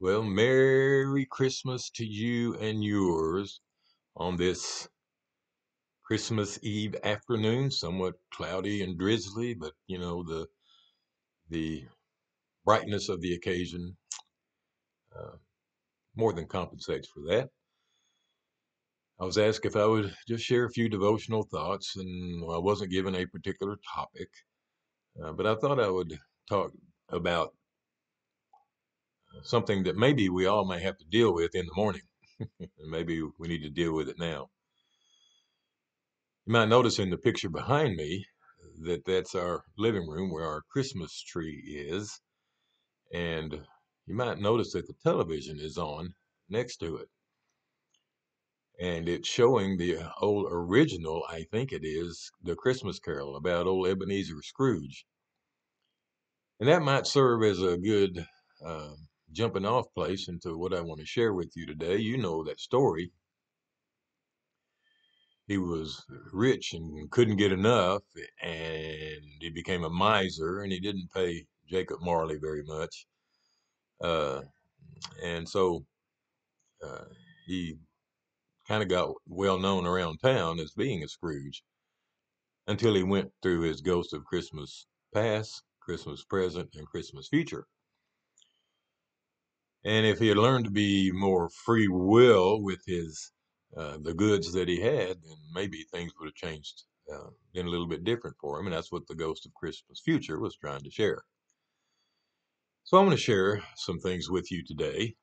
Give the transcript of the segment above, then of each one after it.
Well, Merry Christmas to you and yours on this Christmas Eve afternoon, somewhat cloudy and drizzly, but the brightness of the occasion uh, more than compensates for that. I was asked if I would just share a few devotional thoughts, and I wasn't given a particular topic, but I thought I would talk about something that maybe we all may have to deal with in the morning, and maybe we need to deal with it now. You might notice in the picture behind me that that's our living room where our Christmas tree is. And you might notice that the television is on next to it. And it's showing the old original, I think it is, The Christmas Carol about old Ebenezer Scrooge. And that might serve as a good uh, jumping off place into what I want to share with you today. You know that story. He was rich and couldn't get enough, and he became a miser, and he didn't pay Jacob Marley very much. Uh, and so uh, he kind of got well known around town as being a Scrooge until he went through his Ghost of Christmas Past, Christmas Present, and Christmas Future. And if he had learned to be more free will with his the goods that he had, then maybe things would have changed, been a little bit different for him. And that's what the Ghost of Christmas Future was trying to share. So I'm going to share some things with you today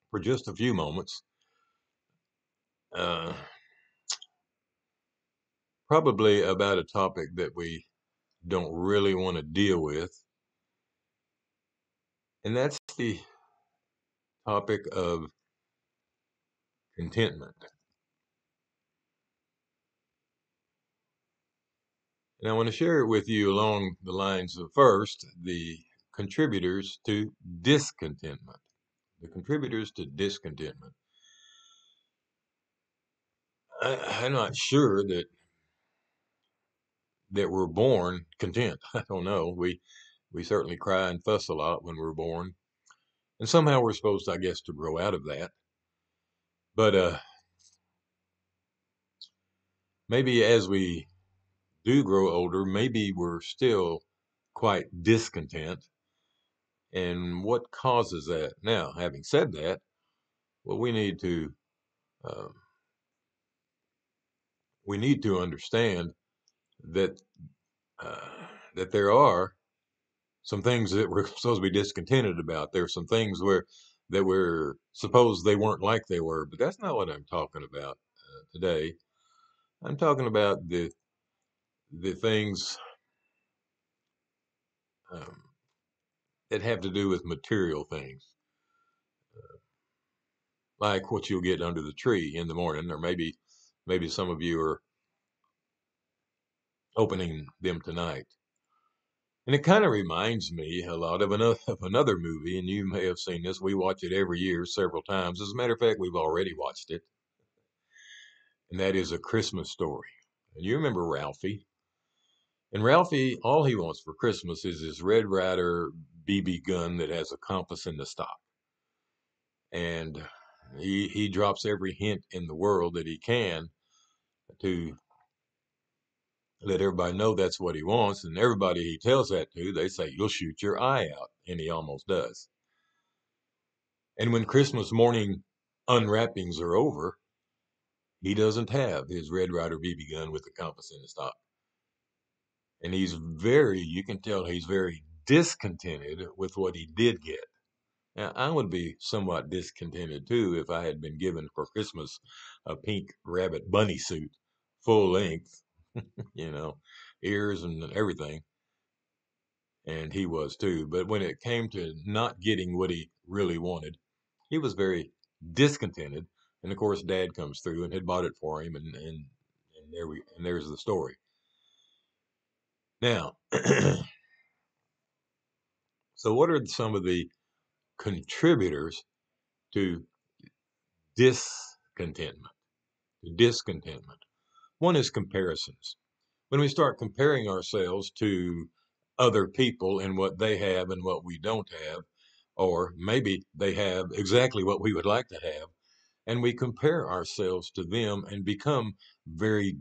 for just a few moments. Uh, Probably about a topic that we don't really want to deal with, and that's the topic of contentment. And I want to share it with you along the lines of first, the contributors to discontentment. The contributors to discontentment. I'm not sure that we're born content. I don't know. We certainly cry and fuss a lot when we're born, and somehow we're supposed, I guess, to grow out of that. But maybe as we do grow older, maybe we're still quite discontent. And what causes that? Now, having said that, well, um, we need to understand that that there are some things that we're supposed to be discontented about. There's some things where that we're supposed they weren't like they were, but that's not what I'm talking about today. I'm talking about the things um, that have to do with material things, like what you'll get under the tree in the morning, or maybe some of you are opening them tonight. And it kind of reminds me a lot of another movie, and you may have seen this. We watch it every year several times. As a matter of fact, we've already watched it, and that is A Christmas Story. And you remember Ralphie. And Ralphie, all he wants for Christmas is his Red Ryder BB gun that has a compass in the stock. And he drops every hint in the world that he can to let everybody know that's what he wants. And everybody he tells that to, they say, "You'll shoot your eye out." And he almost does. And when Christmas morning unwrappings are over, he doesn't have his Red Ryder BB gun with the compass in the stock. And you can tell he's very discontented with what he did get. Now, I would be somewhat discontented too if I had been given for Christmas a pink rabbit bunny suit, full length, you know, ears and everything. And he was too. But when it came to not getting what he really wanted, he was very discontented. And of course, Dad comes through and had bought it for him, and there's the story. Now, so what are some of the contributors to discontentment? Discontentment. One is comparisons. When we start comparing ourselves to other people and what they have and what we don't have, or maybe they have exactly what we would like to have, and we compare ourselves to them and become very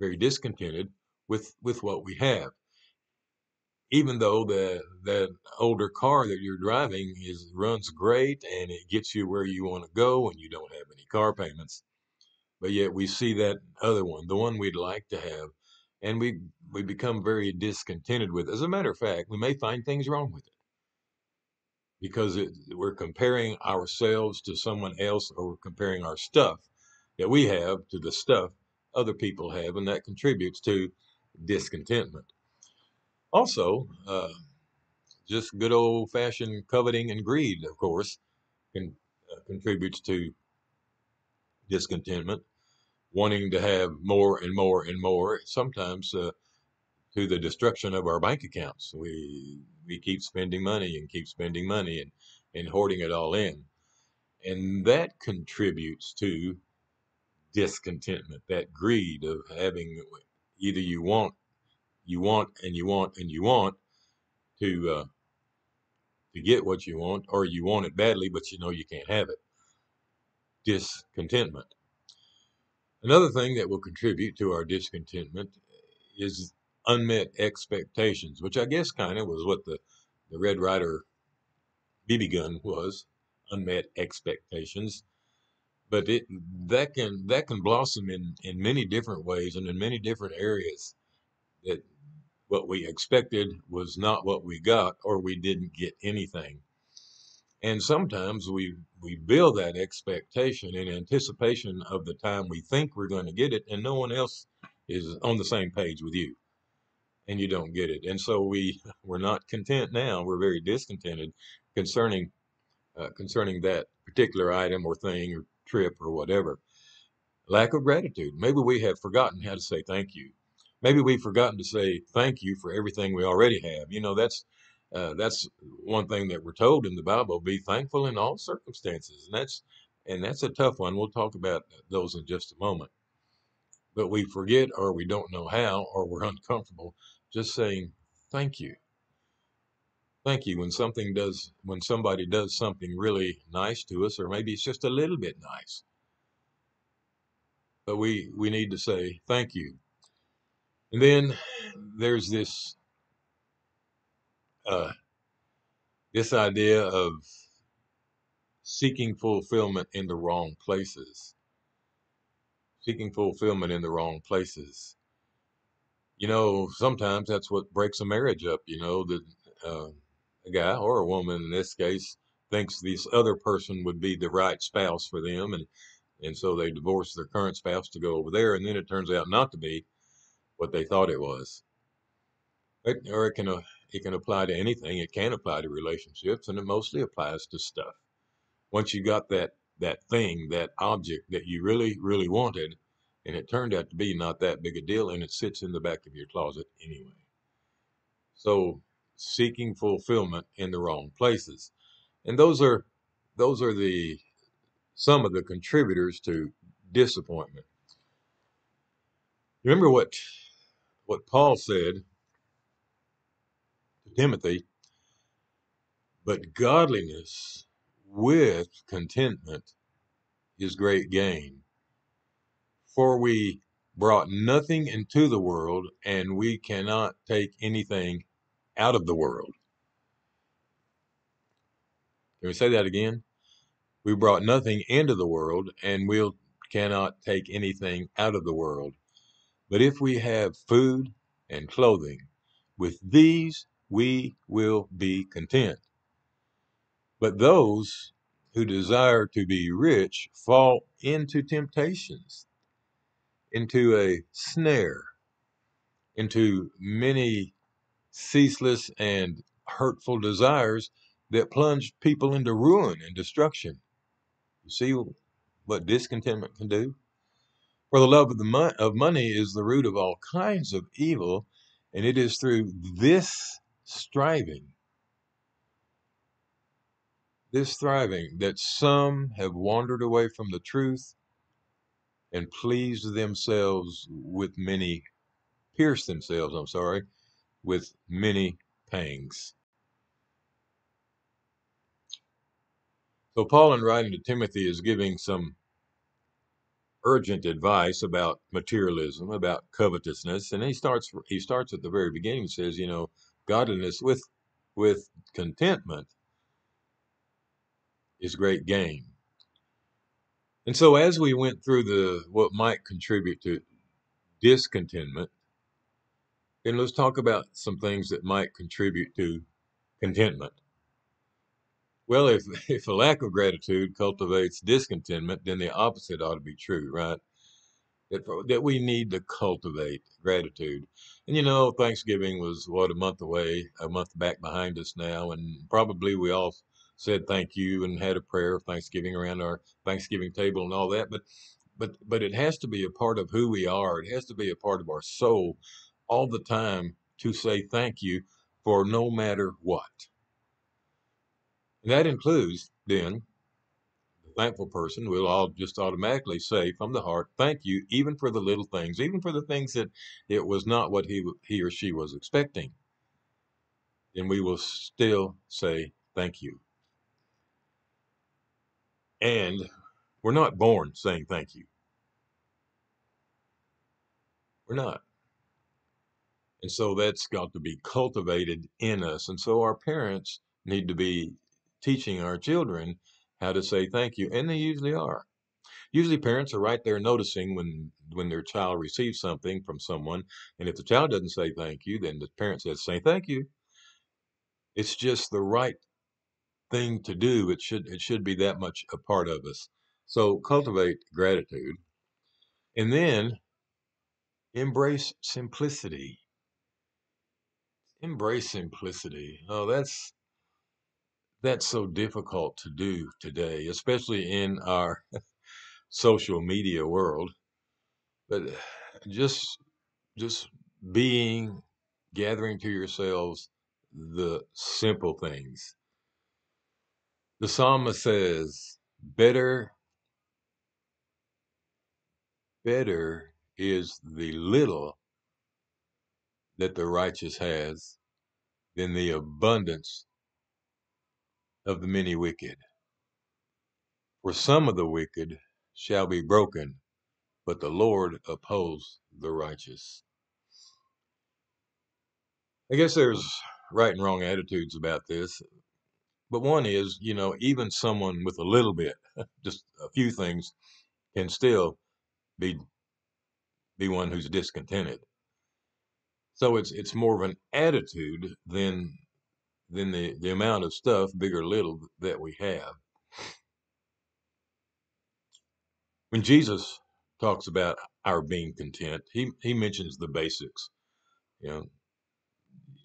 very discontented with what we have. Even though the older car that you're driving is runs great and it gets you where you want to go and you don't have any car payments, but yet we see that other one, the one we'd like to have, and we become very discontented with it. As a matter of fact, we may find things wrong with it because we're comparing ourselves to someone else, or we're comparing our stuff that we have to the stuff other people have, and that contributes to discontentment. Also, just good old fashioned coveting and greed, of course, contributes to discontentment, wanting to have more and more and more, sometimes to the destruction of our bank accounts. We keep spending money and keep spending money and hoarding it all in. And that contributes to discontentment, that greed of having either you want, and you want, and you want to get what you want, or you want it badly, but you know you can't have it. Discontentment. Another thing that will contribute to our discontentment is unmet expectations, which I guess kind of was what the Red Ryder BB gun was, unmet expectations. But that can blossom in many different ways and in many different areas. That what we expected was not what we got, or we didn't get anything. And sometimes we build that expectation in anticipation of the time we think we're going to get it, and no one else is on the same page with you, and you don't get it. And so we're not content now. We're very discontented concerning concerning that particular item or thing or trip or whatever. Lack of gratitude. Maybe we have forgotten how to say thank you. Maybe we've forgotten to say thank you for everything we already have. You know, that's one thing that we're told in the Bible: be thankful in all circumstances, and that's a tough one. We'll talk about those in just a moment. But we forget, or we don't know how, or we're uncomfortable just saying thank you. Thank you when somebody does something really nice to us, or maybe it's just a little bit nice. But we need to say thank you. And then there's uh, this idea of seeking fulfillment in the wrong places. Seeking fulfillment in the wrong places. You know, sometimes that's what breaks a marriage up. You know, that a guy or a woman in this case thinks this other person would be the right spouse for them, and so they divorce their current spouse to go over there, and then it turns out not to be what they thought it was. Or it can apply to anything. It can apply to relationships, and it mostly applies to stuff. Once you got that thing, that object that you really really wanted, and it turned out to be not that big a deal, and it sits in the back of your closet anyway. So seeking fulfillment in the wrong places, and those are the some of the contributors to disappointment. Remember what Paul said to Timothy: but godliness with contentment is great gain. For we brought nothing into the world, and we cannot take anything out of the world. Can we say that again? We brought nothing into the world, and we cannot take anything out of the world. But if we have food and clothing, with these we will be content. But those who desire to be rich fall into temptations, into a snare, into many ceaseless and hurtful desires that plunge people into ruin and destruction. You see what discontentment can do? For the love of of money is the root of all kinds of evil, and it is through striving, this thriving, that some have wandered away from the truth and pierced themselves, I'm sorry, with many pangs. So Paul, in writing to Timothy, is giving some urgent advice about materialism, about covetousness, and he starts at the very beginning and says, godliness with contentment is great gain. And so as we went through the what might contribute to discontentment, then let's talk about some things that might contribute to contentment. Well, if if a lack of gratitude cultivates discontentment, then the opposite ought to be true, right? That we need to cultivate gratitude. And Thanksgiving was what, a month away, a month back behind us now, and probably we all said thank you and had a prayer of Thanksgiving around our Thanksgiving table and all that. But it has to be a part of who we are. It has to be a part of our soul all the time to say thank you for no matter what. And that includes then the thankful person will all just automatically say from the heart, thank you, even for the little things, even for the things that it was not what he or she was expecting. Then we will still say thank you. And we're not born saying thank you. We're not. And so that's got to be cultivated in us. And so our parents need to be teaching our children how to say thank you. And they usually are. Usually parents are right there noticing when their child receives something from someone. And if the child doesn't say thank you, then the parent says, say thank you. It's just the right thing to do. It should be that much a part of us. So cultivate gratitude and then embrace simplicity. Embrace simplicity. Oh, that's so difficult to do today, especially in our social media world. But just just being, gathering to yourselves the simple things. The psalmist says, better is the little that the righteous has than the abundance of the many wicked. For some of the wicked shall be broken, but the Lord upholds the righteous. I guess there's right and wrong attitudes about this, but one is, even someone with a little bit, just a few things, can still be be one who's discontented. So it's more of an attitude than the amount of stuff, big or little, that we have. When Jesus talks about our being content, he mentions the basics. He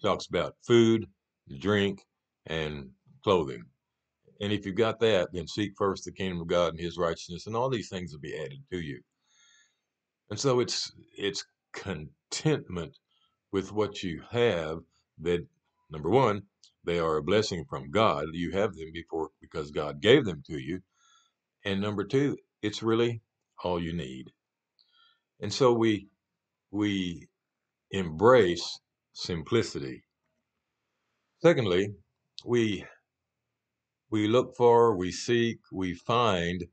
talks about food, drink, and clothing. And if you've got that, then seek first the kingdom of God and his righteousness, and all these things will be added to you. And so it's contentment with what you have, that number one, they are a blessing from God. You have them before because God gave them to you. And number two, it's really all you need. And so we embrace simplicity. Secondly, we we look for, we seek, we find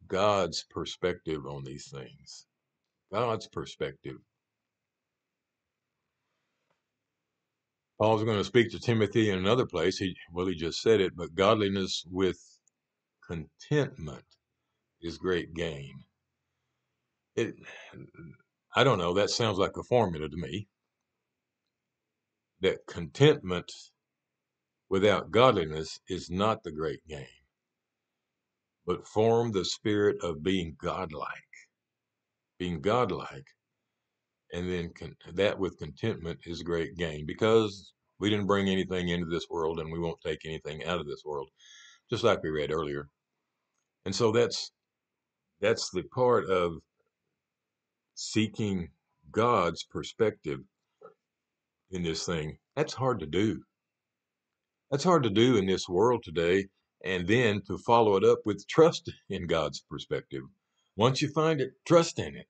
God's perspective on these things. God's perspective. Paul's going to speak to Timothy in another place. He just said it, but godliness with contentment is great gain. It, I don't know, that sounds like a formula to me. That contentment without godliness is not the great gain, but form the spirit of being godlike, and then that with contentment is great gain because we didn't bring anything into this world and we won't take anything out of this world, just like we read earlier. And so that's the part of seeking God's perspective in this thing. That's hard to do. That's hard to do in this world today. And then to follow it up with trust in God's perspective. Once you find it, trust in it.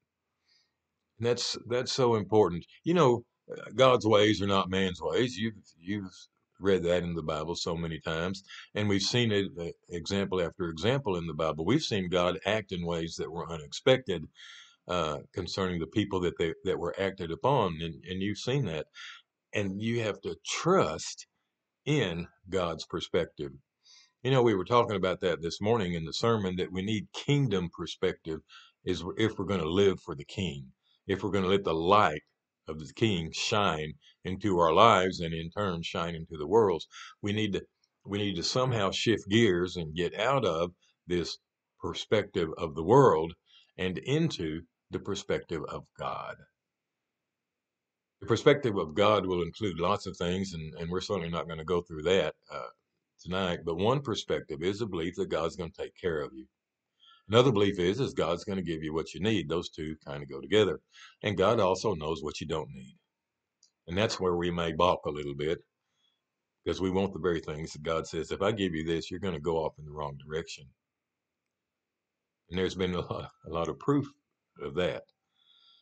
And that's so important. God's ways are not man's ways. You've read that in the Bible so many times, and we've seen it example after example in the Bible. We've seen God act in ways that were unexpected concerning the people that were acted upon, and you've seen that, and you have to trust in God's perspective. You know, we were talking about that this morning in the sermon that we need kingdom perspective is if we're going to live for the king, if we're going to let the light of the king shine into our lives and in turn shine into the world, we need to we need to somehow shift gears and get out of this perspective of the world and into the perspective of God. The perspective of God will include lots of things, and we're certainly not going to go through that tonight. But one perspective is a belief that God's going to take care of you. Another belief is God's going to give you what you need. Those two kind of go together. And God also knows what you don't need. And that's where we may balk a little bit because we want the very things that God says, if I give you this, you're going to go off in the wrong direction. And there's been a lot of proof of that.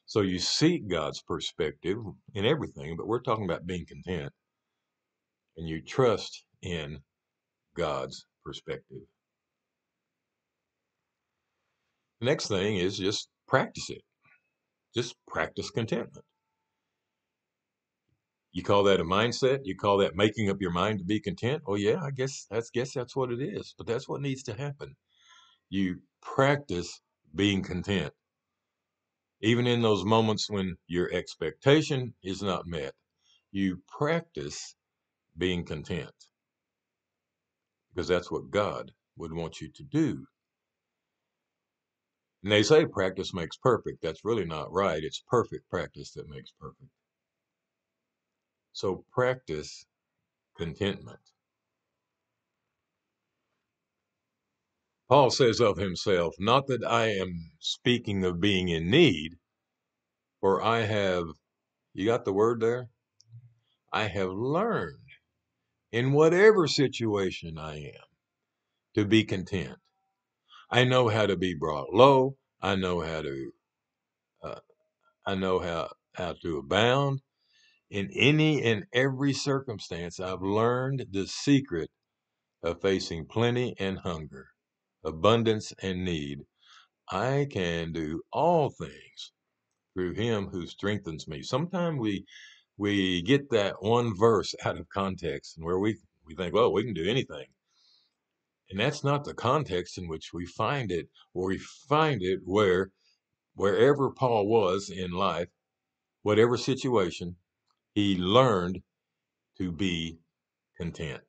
So you seek God's perspective in everything, but we're talking about being content and you trust in God's perspective. The next thing is just practice it. Just practice contentment. You call that a mindset? You call that making up your mind to be content? Oh yeah, I guess that's what it is. But that's what needs to happen. You practice being content. Even in those moments when your expectation is not met, you practice being content because that's what God would want you to do. And they say practice makes perfect. That's really not right. It's perfect practice that makes perfect. So practice contentment. Paul says of himself, not that I am speaking of being in need, for I have, you got the word there? I have learned in whatever situation I am to be content. I know how to be brought low. I know how to, uh, I know how to abound in any and every circumstance. I've learned the secret of facing plenty and hunger, abundance and need. I can do all things through him who strengthens me. Sometimes we get that one verse out of context and where we think, well, we can do anything. And that's not the context in which we find it, or we find it wherever Paul was in life, whatever situation, he learned to be content,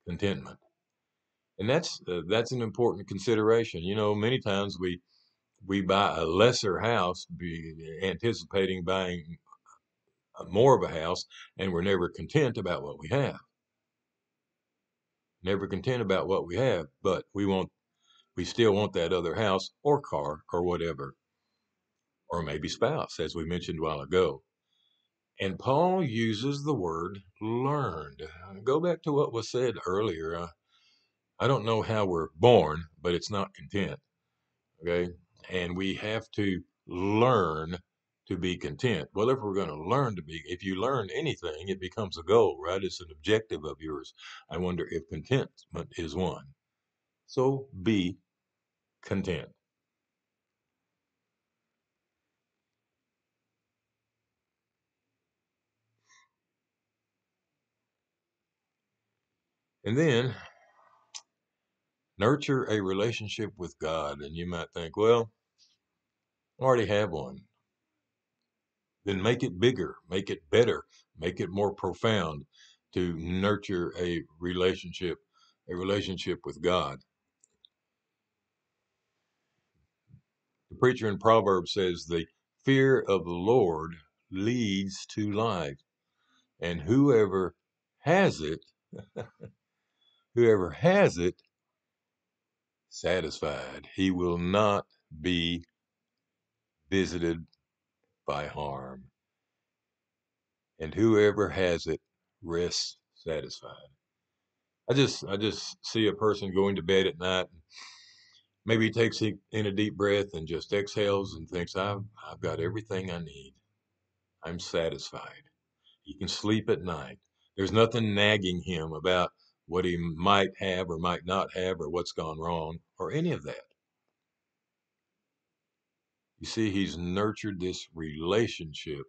contentment. And that's an important consideration. You know, many times we buy a lesser house, anticipating buying more of a house, and we're never content about what we have. Never content about what we have, but we still want that other house or car or whatever, or maybe spouse, as we mentioned a while ago. And Paul uses the word learned. Go back to what was said earlier. I don't know how we're born, but it's not content. Okay. And we have to learn to be content. Well, if we're going to learn to be, if you learn anything, it becomes a goal, right? It's an objective of yours. I wonder if contentment is one. So be content. And then nurture a relationship with God. And you might think, well, I already have one. Then make it bigger, make it better, make it more profound to nurture a relationship with God. The preacher in Proverbs says, the fear of the Lord leads to life, and has it, whoever has it, satisfied. He will not be visited by harm, and whoever has it rests satisfied. I just see a person going to bed at night. Maybe he takes in a deep breath and just exhales and thinks, I've got everything I need. I'm satisfied. He can sleep at night. There's nothing nagging him about what he might have or might not have or what's gone wrong or any of that. You see, he's nurtured this relationship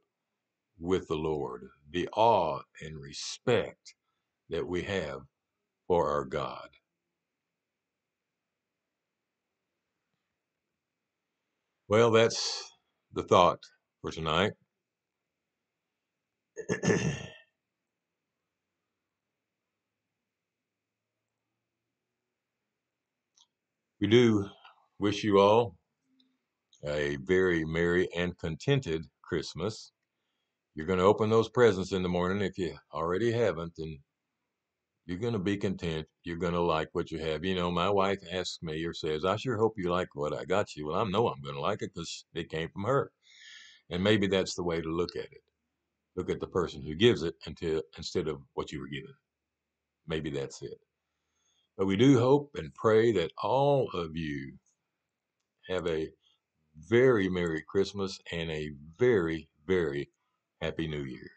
with the Lord, the awe and respect that we have for our God. Well, that's the thought for tonight. We do wish you all a very merry and contented Christmas. You're going to open those presents in the morning if you already haven't, and you're going to be content. You're going to like what you have. You know, my wife asks me or says, I sure hope you like what I got you. Well, I know I'm going to like it because it came from her. And maybe that's the way to look at it. Look at the person who gives it instead of what you were given. Maybe that's it. But we do hope and pray that all of you have a very Merry Christmas and a very, very Happy New Year.